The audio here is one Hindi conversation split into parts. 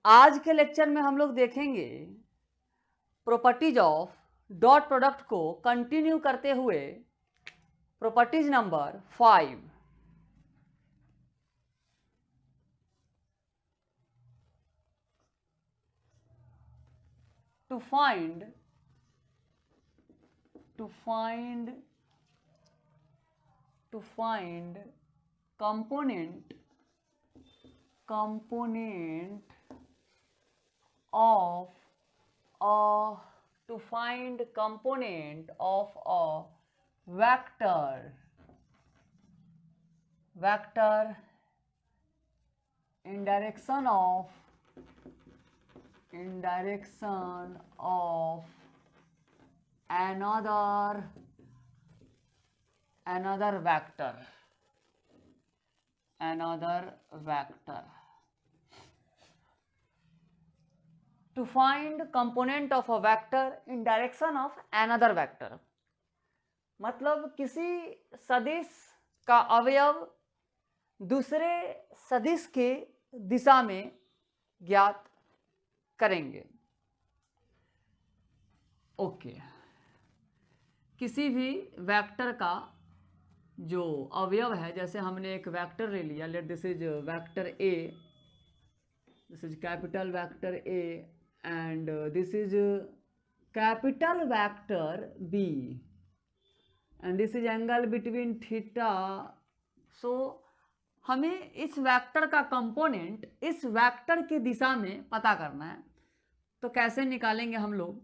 आज के लेक्चर में हम लोग देखेंगे प्रॉपर्टीज ऑफ डॉट प्रोडक्ट को कंटिन्यू करते हुए properties number 5। to find component of a vector in direction of another vector. To find component of a vector in direction of another vector, मतलब किसी सदिश का अवयव दूसरे सदिश के दिशा में ज्ञात करेंगे। ओके, किसी भी वेक्टर का जो अवयव है, जैसे हमने एक वेक्टर ले लिया, let this is vector A, this is capital vector A and this is capital vector B and this is angle between theta. So हमें इस वेक्टर का कंपोनेंट इस वेक्टर की दिशा में पता करना है। तो कैसे निकालेंगे हम लोग?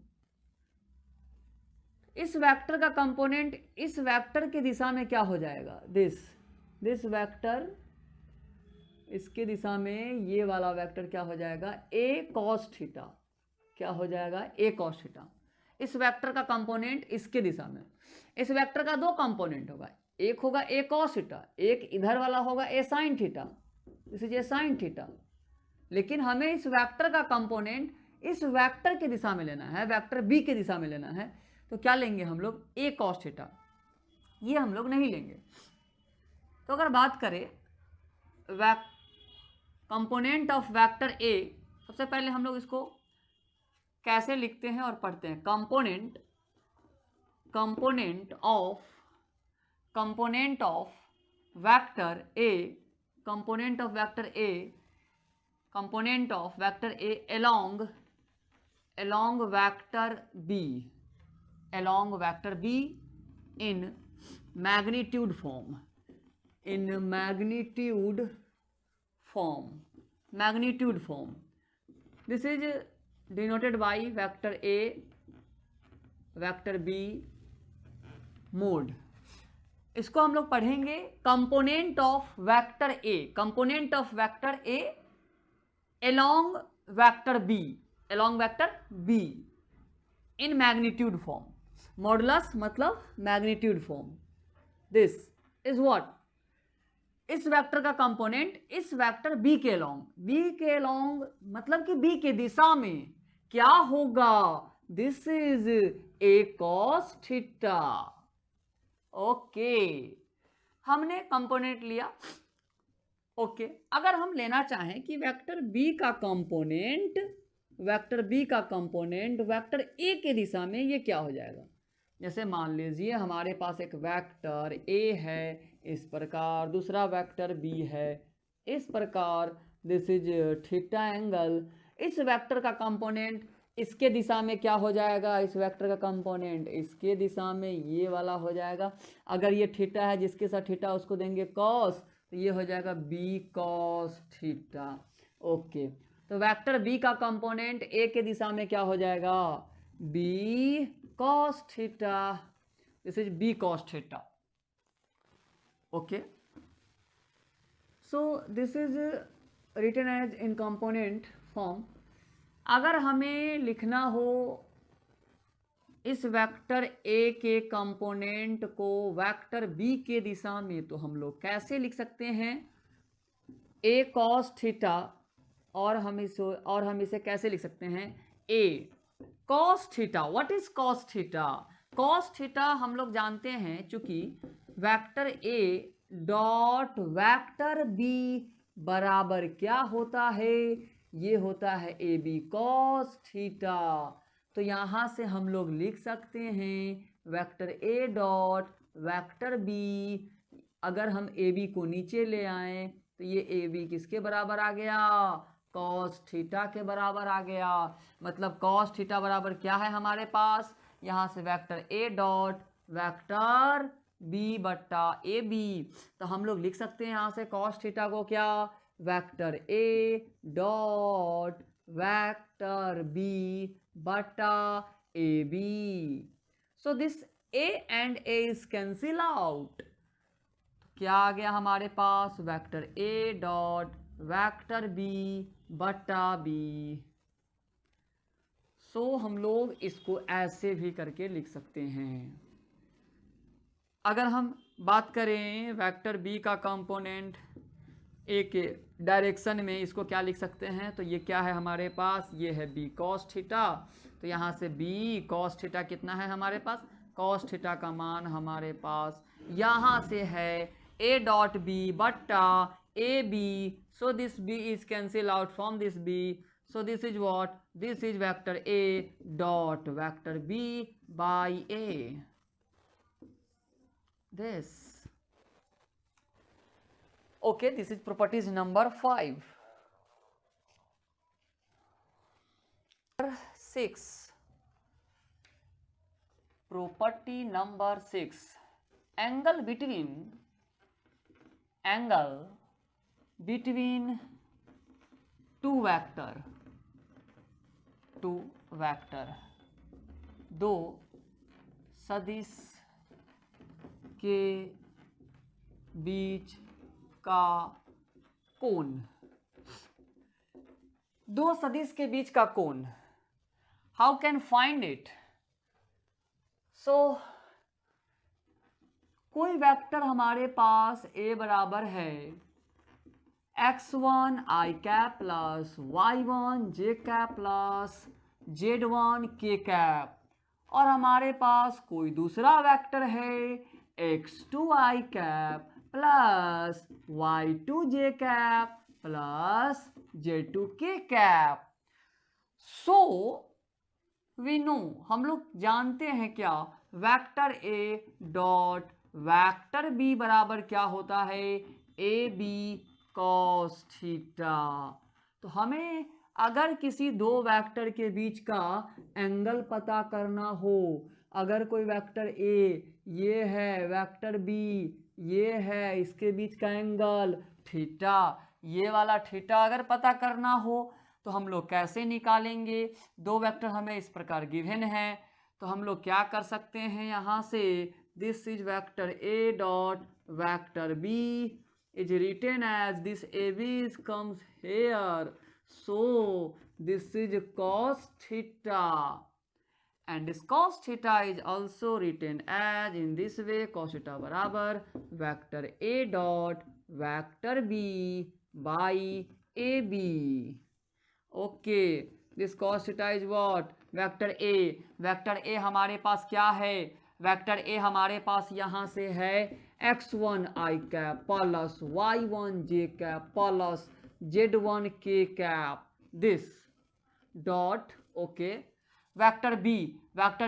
इस वेक्टर का कंपोनेंट इस वेक्टर की दिशा में क्या हो जाएगा? दिस वेक्टर, इसके दिशा में ये वाला वेक्टर क्या हो जाएगा? ए कॉस थीटा। क्या हो जाएगा? ए कॉस थीटा। इस वेक्टर का कंपोनेंट इसके दिशा में। इस वेक्टर का दो कंपोनेंट होगा, एक होगा ए कॉस थीटा, एक इधर वाला होगा A sine theta, this is A sine theta. लेकिन हमें इस वेक्टर का कंपोनेंट इस वेक्टर की दिशा में लेना है, वेक्टर बी की दिशा में लेना है। तो क्या लेंगे हम लोग? ए कॉस थीटा। ये हम लोग नहीं लेंगे। तो अगर बात करें कंपोनेंट ऑफ वेक्टर ए, सबसे पहले हम लोग इसको कैसे लिखते हैं और पढ़ते हैं? Component of vector A, component of vector A along vector B in magnitude form. This is denoted by vector A, vector B mode. इसको हम लोग पढ़ेंगे component of vector A along vector B in magnitude form. Modulus मतलब magnitude form. This is what? इस वेक्टर का कंपोनेंट इस वेक्टर बी के अलोंग मतलब कि बी के दिशा में क्या होगा? This is A cos theta. Okay, हमने कंपोनेंट लिया। ओके, अगर हम लेना चाहें कि वेक्टर बी का कंपोनेंट वेक्टर ए के दिशा में ये क्या हो जाएगा? जैसे मान लीजिए हमारे पास एक वेक्टर ए है इस प्रकार, दूसरा वेक्टर बी है इस प्रकार, दिस इज थीटा एंगल। इस वेक्टर का कंपोनेंट इसके दिशा में क्या हो जाएगा? इस वेक्टर का कंपोनेंट इसके दिशा में ये वाला हो जाएगा। अगर ये थीटा है, जिसके साथ थीटा उसको देंगे कॉस, तो ये हो जाएगा बी कॉस थीटा। ओके, तो वेक्टर बी का कंपोनेंट ए के दिशा में क्या हो जाएगा? B cos theta. This is B cos theta. Okay, so this is written as in component form. अगर हमें लिखना हो इस वेक्टर ए के कंपोनेंट को वेक्टर बी के दिशा में, तो हम लोग कैसे लिख सकते हैं? ए कॉस थीटा, और हम इसे कैसे लिख सकते हैं? A cos theta. What is cos theta? Cos theta हम लोग जानते हैं, चूंकि vector A dot vector B बराबर क्या होता है? ये होता है ए बी कॉस थीटा। तो यहाँ से हम लोग लिख सकते हैं vector A dot vector B. अगर हम ए बी को नीचे ले आए तो ये ए बी किसके बराबर आ गया, कॉस थीटा के बराबर आ गया। मतलब कॉस थीटा बराबर क्या है हमारे पास, यहाँ से vector A dot vector B बट्टा ए बी। तो हम लोग लिख सकते हैं यहाँ से कॉस थीटा को क्या, vector A dot vector B बट्टा A B. So this A and A is cancel out. क्या आ गया हमारे पास, vector A dot vector B बट्टा बी। सो हम लोग इसको ऐसे भी करके लिख सकते हैं। अगर हम बात करें वेक्टर बी का कंपोनेंट ए के डायरेक्शन में, इसको क्या लिख सकते हैं, तो ये क्या है हमारे पास, ये है बी कॉस थीटा। तो यहाँ से बी कॉस थीटा कितना है हमारे पास, कॉस थीटा का मान हमारे पास यहाँ से है ए डॉट बी बट्टा A B. So this B is cancel out from this B. So this is what, this is vector A dot vector B by A. this okay, this is properties number 5. 6, property number 6, angle between two vector दो सदिश के बीच का कोण, दो सदिश के बीच का कोण, how can find it. So कोई वेक्टर हमारे पास ए बराबर है x1 i cap plus y1 j cap plus z1 k cap, और हमारे पास कोई दूसरा वेक्टर है x2 i cap plus y2 j cap plus z2 k cap. So we know, हम लोग जानते हैं क्या, vector A dot vector B बराबर क्या होता है, ए बी कॉस थीटा। तो हमें अगर किसी दो वेक्टर के बीच का एंगल पता करना हो, अगर कोई वेक्टर ए ये है, वेक्टर बी ये है, इसके बीच का एंगल थीटा, ये वाला थीटा अगर पता करना हो तो हम लोग कैसे निकालेंगे। दो वेक्टर हमें इस प्रकार गिवन है, तो हम लोग क्या कर सकते हैं, यहाँ से this is vector A dot vector B is written as this AB is comes here, so this is cos theta, and this cos theta is also written as in this way, cos theta बराबर vector A dot vector B by AB। Okay, this cos theta is what, vector A। Vector A हमारे पास क्या है, वेक्टर ए हमारे पास यहाँ से है x1 i cap plus y1 j cap plus z1 k cap, this dot. Okay, vector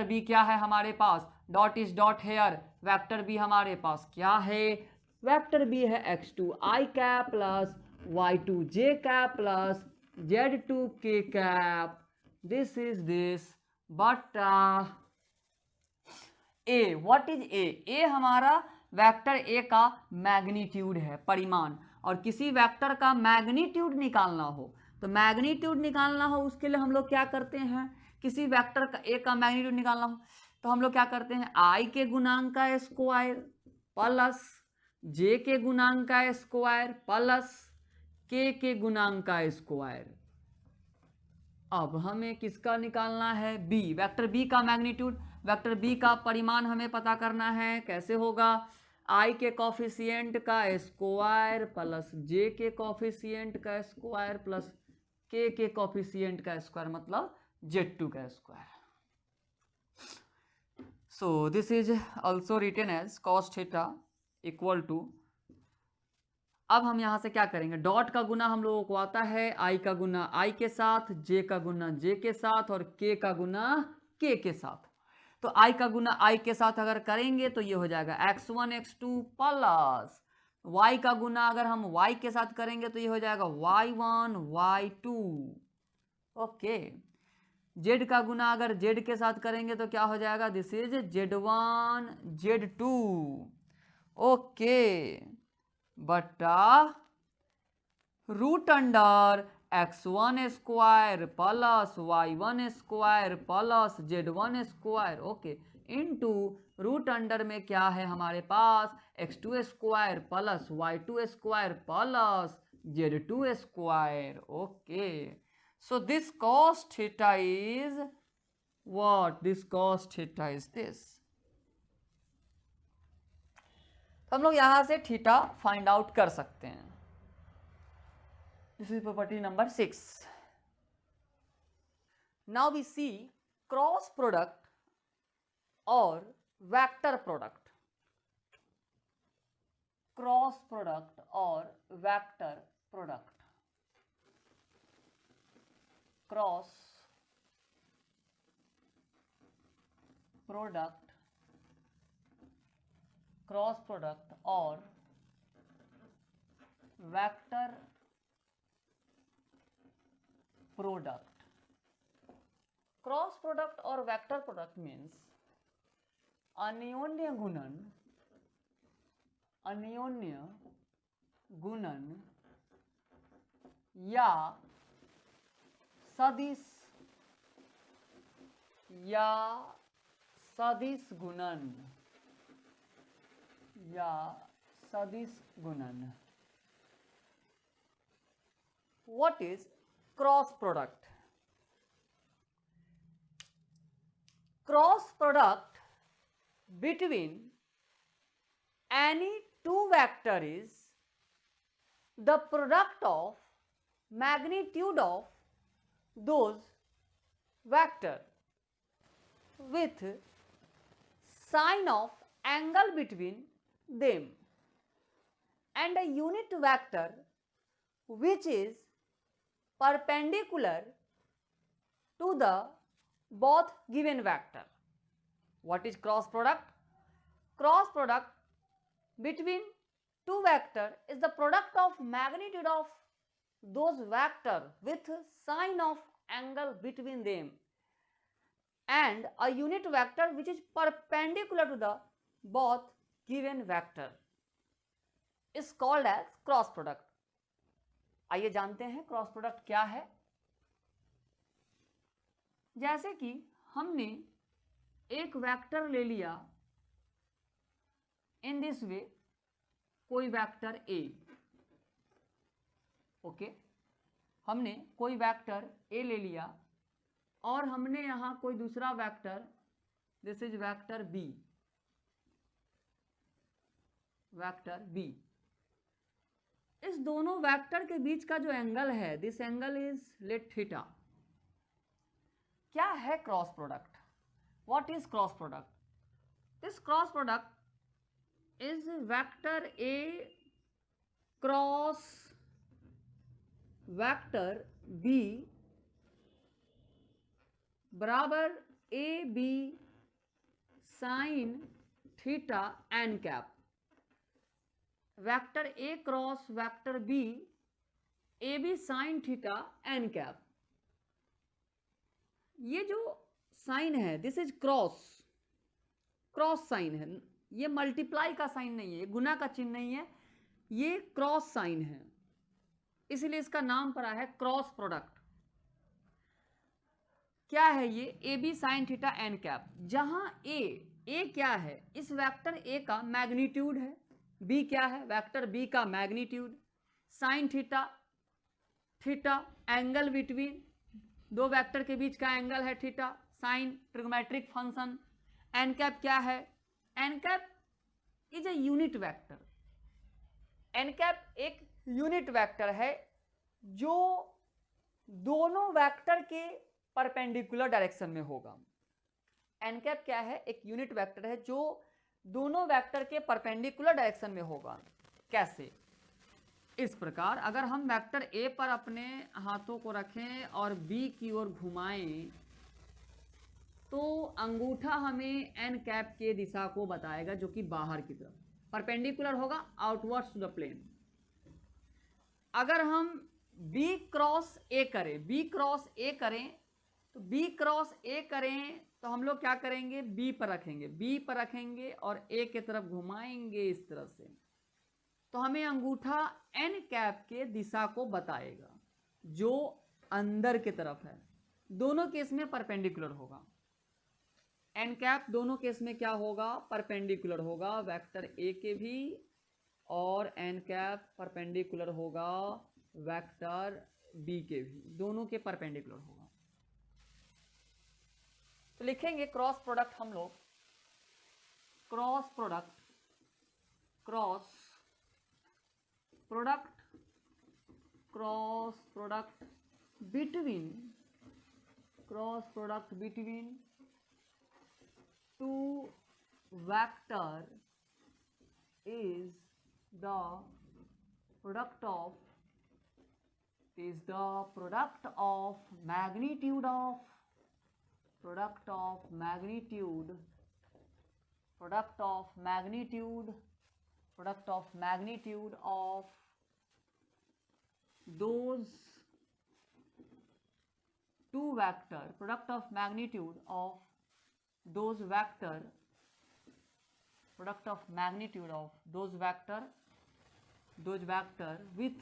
B क्या है हमारे पास, dot is dot here, vector B हमारे पास क्या है, वेक्टर बी है x2 i cap plus y2 j cap plus z2 k cap, this is this बटा ए। व्हाट इज ए, ए हमारा वेक्टर ए का मैग्नीट्यूड है, परिमाण। और किसी वेक्टर का मैग्नीट्यूड निकालना हो, तो मैग्नीट्यूड निकालना हो उसके लिए हम लोग क्या करते हैं, किसी वेक्टर का ए का मैग्नीट्यूड निकालना हो तो हम लोग क्या करते हैं, आई के गुणांक का स्क्वायर प्लस जे के गुणांक का स्क्वायर प्लस के गुणांक का स्क्वायर। अब हमें किसका निकालना है, बी, वेक्टर बी का मैग्नीट्यूड, वेक्टर बी का परिमाण हमें पता करना है। कैसे होगा, आई के कॉफिशिएंट का स्क्वायर प्लस जे के कॉफिशिएंट का स्क्वायर प्लस के कॉफिशिएंट का स्क्वायर, मतलब z2 का square. So this is also written as cos theta equal to अब हम यहाँ से क्या करेंगे, डॉट का गुना हम लोगों को आता है आई का गुना आई के साथ, जे का गुना जे के साथ और के का गुना के साथ। तो आई का गुना आई के साथ अगर करेंगे तो ये हो जाएगा x1 x2 प्लस y का गुना अगर हम y के साथ करेंगे तो ये हो जाएगा y1 y2। ओके, z का गुना अगर z के साथ करेंगे तो क्या हो जाएगा, this is z1 z2। Okay, बटा root under x1 square plus y1 square plus z1 square. Okay, into root under में क्या है हमारे पास, x2 square plus y2 square plus z2 square. Okay, so this cos theta is what, this cos theta is this। तो हम लोग यहां से थीटा फाइंड आउट कर सकते हैं। This is property number 6। Now we see cross product और वेक्टर प्रोडक्ट। क्रॉस प्रोडक्ट और vector product. Cross product, cross product और वेक्टर प्रोडक्ट। क्रॉस प्रोडक्ट और वेक्टर प्रोडक्ट मीन्स अन्योन्य गुणन, अन्योन्य गुणन या सदिश, या सदिश गुणन, या सदिश गुणन। What is cross product? Cross product between any two vector is the product of magnitude of those vector with sign of angle between them, and a unit vector which is perpendicular to the both given vector. What is cross product? Cross product between two vector is the product of magnitude of those vector with sign of angle between them, and a unit vector which is perpendicular to the both given vector is called as cross product। आइए जानते हैं क्रॉस प्रोडक्ट क्या है। जैसे कि हमने एक वेक्टर ले लिया इन दिस वे, कोई वेक्टर ए। ओके, हमने कोई वेक्टर ए ले लिया और हमने यहां कोई दूसरा vector, this is vector B, vector B. इस दोनों वेक्टर के बीच का जो एंगल है, this angle is let theta. क्या है cross product? What is cross product? This cross product is vector A cross vector B बराबर A B sine theta N cap. Vector A cross vector B A B sine theta N cap. ये जो साइन है this is cross, cross sign है, ये मल्टीप्लाई का साइन नहीं है, ये गुना का चिन्ह नहीं है, ये क्रॉस साइन है, इसलिए इसका नाम पड़ा है क्रॉस प्रोडक्ट। क्या है ये? A B sine theta N cap. जहां ए क्या है? इस वेक्टर ए का मैग्नीट्यूड है, बी क्या है? वेक्टर बी का magnitude, sine theta, theta angle between दो वेक्टर के बीच का एंगल है theta, sine trigonometric function. N cap क्या है? N cap is a unit vector. N cap एक यूनिट वेक्टर है जो दोनों वेक्टर के परपेंडिकुलर डायरेक्शन में होगा। एन कैप क्या है? एक यूनिट वेक्टर है जो दोनों वेक्टर के परपेंडिकुलर डायरेक्शन में होगा। कैसे? इस प्रकार अगर हम वेक्टर ए पर अपने हाथों को रखें और बी की ओर घुमाएं तो अंगूठा हमें एन कैप के दिशा को बताएगा, जो कि बाहर की तरफ परपेंडिकुलर होगा, आउटवर्ड्स टू द प्लेन। अगर हम बी क्रॉस ए करें, बी क्रॉस ए करें तो बी क्रॉस ए करें तो हम लोग क्या करेंगे, बी पर रखेंगे, बी पर रखेंगे और ए की तरफ घुमाएंगे इस तरह से, तो हमें अंगूठा एन कैप के दिशा को बताएगा जो अंदर की तरफ है। दोनों केस में परपेंडिकुलर होगा। एन कैप दोनों केस में क्या होगा, परपेंडिकुलर होगा, वेक्टर ए के भी, और एन कैप परपेंडिकुलर होगा वेक्टर बी के भी, दोनों के परपेंडिकुलर होगा। तो लिखेंगे क्रॉस प्रोडक्ट, हम लोग cross product, cross product, cross product between, cross product between two vector is the product of magnitude of product of magnitude of those two vector, product of magnitude of those vector, product of magnitude of those vector with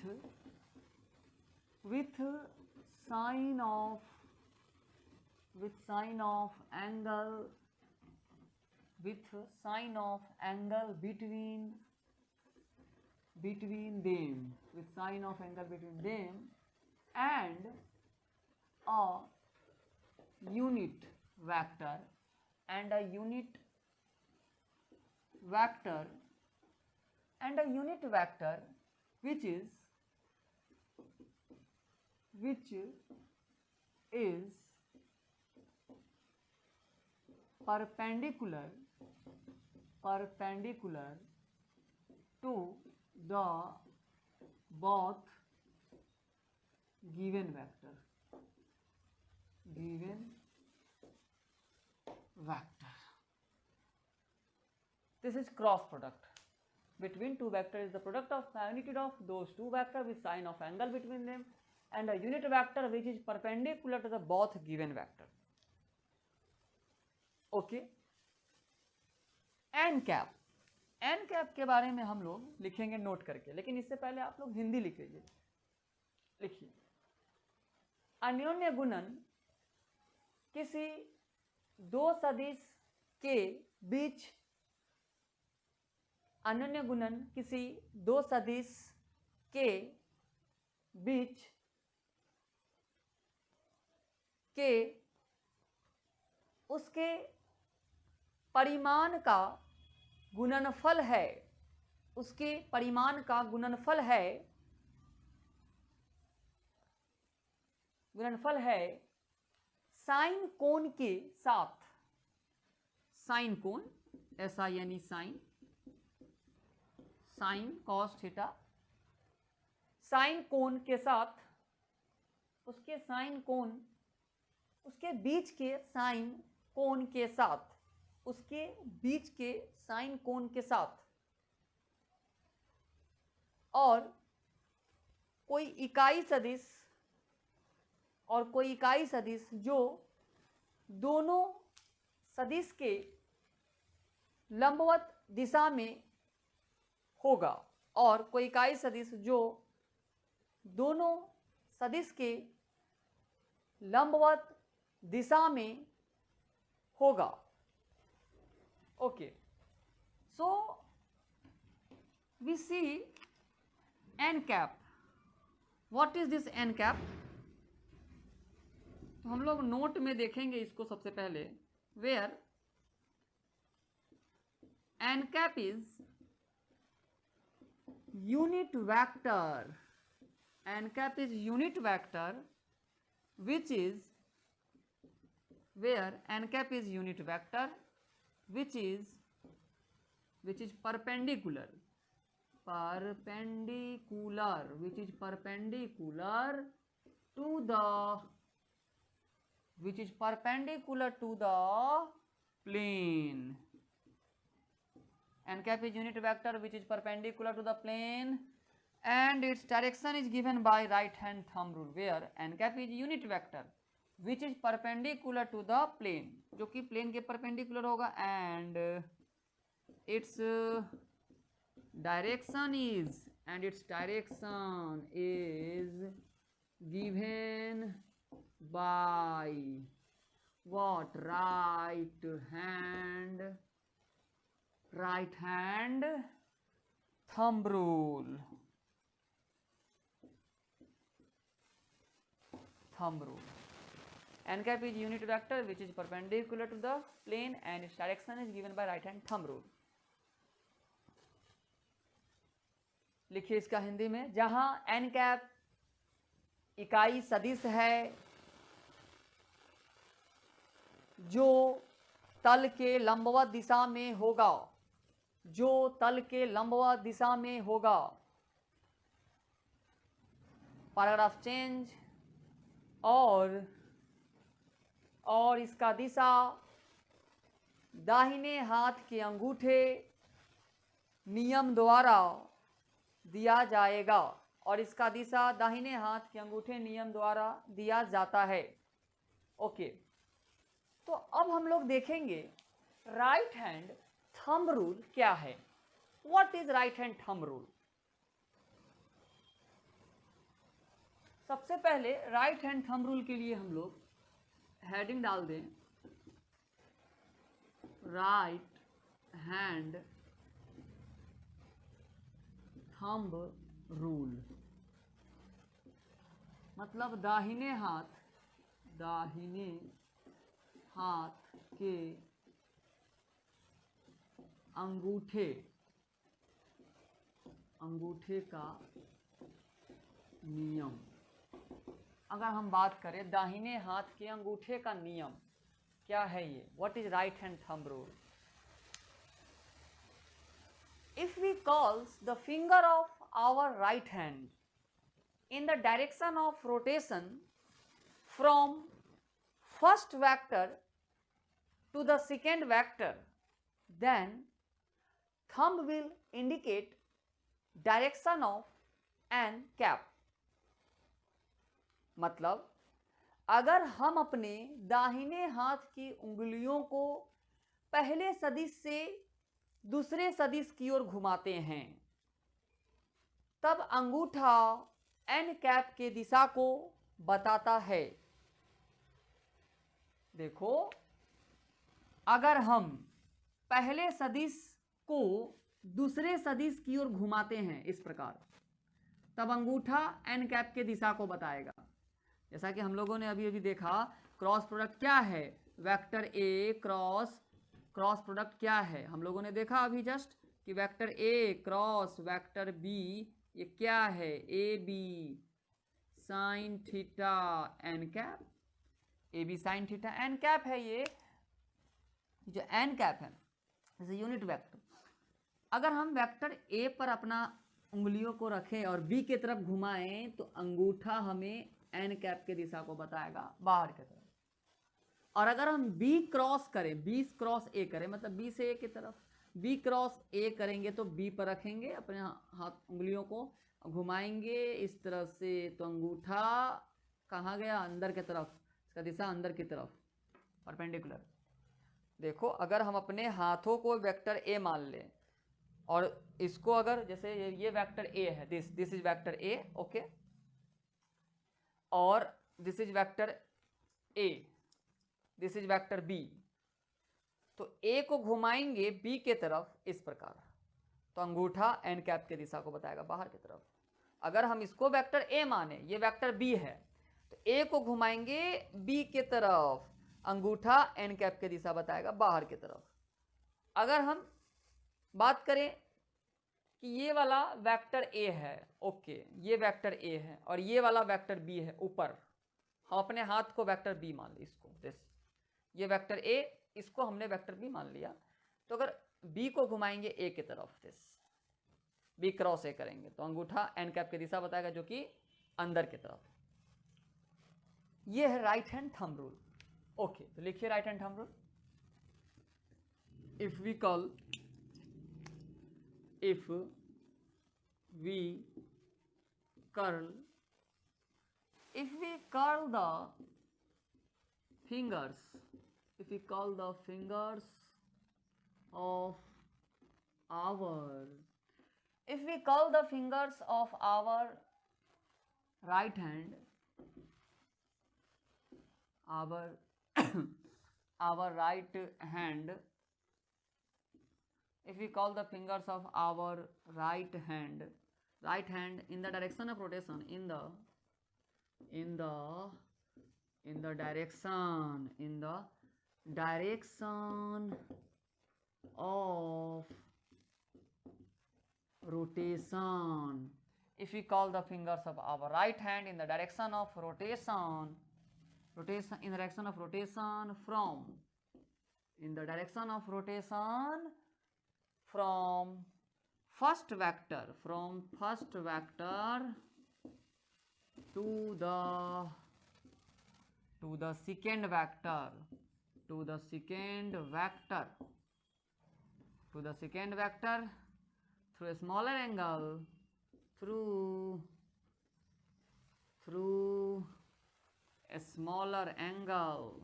sign of angle, between them, with sign of angle between them, and a unit vector, which is perpendicular to the both given vector. This is cross product between two vectors, is the product of magnitude of those two vectors with sign of angle between them, and a unit vector which is perpendicular to the both given vector. Okay, N cap, N cap के बारे में हम लोग लिखेंगे नोट करके, लेकिन इससे पहले आप लोग हिंदी लिख लीजिए। लिखिए, अन्योन्य गुणन किसी दो सदिश के बीच, अन्योन्य गुणन किसी दो सदिश के बीच के उसके परिमाण का गुणनफल है, उसके परिमाण का गुणनफल है साइन कोण के साथ, साइन कोण, ऐसा यानी साइन कॉस थीटा, साइन कोण के साथ, उसके साइन कोण, उसके बीच के साइन कोण के साथ, उसके बीच के साइन कोण के साथ, और कोई इकाई सदिश जो दोनों सदिश के लंबवत दिशा में होगा, और कोई इकाई सदिश जो दोनों सदिश के लंबवत दिशा में होगा। Okay, so we see N cap. What is this N cap? तो हम लोग नोट में देखेंगे इसको सबसे पहले, where N cap is unit vector, n cap is unit vector which is, where n cap is unit vector which is perpendicular perpendicular, which is perpendicular to the plane. N cap is unit vector which is perpendicular to the plane and its direction is given by right hand thumb rule, where n cap is unit vector which is perpendicular to the plane, जो कि plane के perpendicular होगा, and its direction is given by what? Right hand thumb rule. N cap is unit vector which is perpendicular to the plane and its direction is given by right hand thumb rule. लिखिए इसका हिंदी में, जहां n कैप इकाई सदिश है जो तल के लंबवत दिशा में होगा, पैराग्राफ चेंज, और इसका दिशा दाहिने हाथ के अंगूठे नियम द्वारा दिया जाएगा, और इसका दिशा दाहिने हाथ के अंगूठे नियम द्वारा दिया जाता है। ओके, तो अब हम लोग देखेंगे राइट हैंड थंब रूल क्या है। What is right hand thumb rule? सबसे पहले राइट हैंड थंब रूल के लिए हम लोग हेडिंग डाल दें, राइट हैंड थंब रूल, मतलब दाहिने हाथ के अंगूठे का नियम। अगर हम बात करें दाहिने हाथ के अंगूठे का नियम क्या है, ये what is right hand thumb rule? If we calls the finger of our right hand in the direction of rotation from first vector to the second vector, then thumb will indicate direction of n cap. मतलब अगर हम अपने दाहिने हाथ की उंगलियों को पहले सदिश से दूसरे सदिश की ओर घुमाते हैं, तब अंगूठा एन कैप के दिशा को बताता है। देखो, अगर हम पहले सदिश को दूसरे सदिश की ओर घुमाते हैं इस प्रकार, तब अंगूठा एन कैप के दिशा को बताएगा। जैसा कि हम लोगों ने अभी अभी देखा, क्रॉस प्रोडक्ट क्या है, वेक्टर ए क्रॉस प्रोडक्ट क्या है, हम लोगों ने देखा अभी जस्ट कि vector A cross vector B ये क्या है, A B sine theta N cap, A B sine theta N cap है। ये जो एन कैप है जैसे यूनिट वेक्टर, अगर हम वेक्टर ए पर अपना उंगलियों को रखें और बी की तरफ घुमाएं तो अंगूठा हमें एन कैप के दिशा को बताएगा बाहर की तरफ। और अगर हम बी क्रॉस करें, बी क्रॉस ए करें, मतलब बी से ए की तरफ बी क्रॉस ए करेंगे तो बी पर रखेंगे, अपने हाथ उंगलियों को घुमाएंगे इस तरह से, तो अंगूठा कहाँ गया, अंदर की तरफ, इसका दिशा अंदर की तरफ परपेंडिकुलर। देखो, अगर हम अपने हाथों को वेक्टर ए मान लें और इसको अगर जैसे ये वेक्टर ए है, this is vector A, okay, और this is vector A, this is vector B, तो ए को घुमाएंगे बी के तरफ इस प्रकार, तो अंगूठा एन कैप के दिशा को बताएगा बाहर की तरफ। अगर हम इसको वेक्टर ए माने, ये वेक्टर बी है, तो ए को घुमाएंगे बी के तरफ, अंगूठा एन कैप के दिशा बताएगा बाहर की तरफ। अगर हम बात करें कि ये वाला वेक्टर ए है, ओके, ये वेक्टर ए है और ये वाला वेक्टर बी है ऊपर, हम अपने हाथ को वेक्टर बी मान ली, इसको दिस, ये वेक्टर ए, इसको हमने वेक्टर बी मान लिया, तो अगर बी को घुमाएंगे ए की तरफ दिस, बी क्रॉस ए करेंगे तो अंगूठा एन कैप की दिशा बताएगा जो कि अंदर की तरफ। ये है right hand thumb rule. Okay, तो लिखिए right hand thumb rule. If we curl the fingers, if we curl the fingers of our, if we curl the fingers of our right hand, our our right hand, if we curl the fingers of our right hand in the direction of rotation, in the direction of rotation, if we curl the fingers of our right hand in the direction of rotation in the direction of rotation from, in the direction of rotation from first vector to the second vector, through a smaller angle, through a smaller angle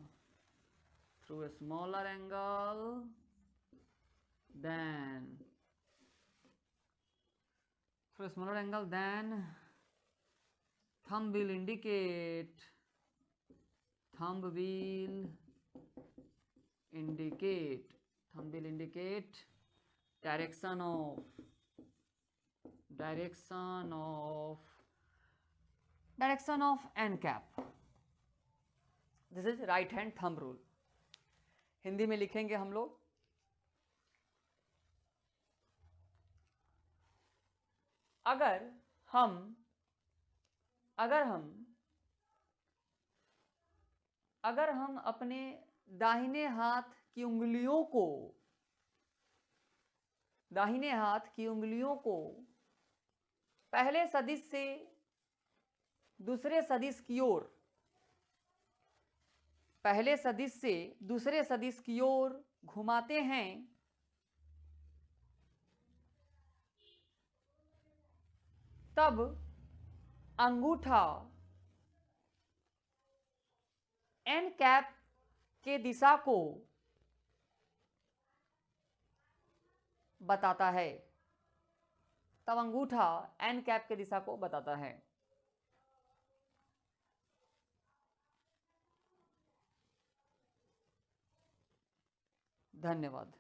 then thumb will indicate direction of n cap. This is right hand thumb rule. Hindi में लिखेंगे हम लोग, अगर हम अपने दाहिने हाथ की उंगलियों को पहले सदिश से दूसरे सदिश की ओर घुमाते हैं तब अंगूठा एन कैप के दिशा को बताता है। धन्यवाद।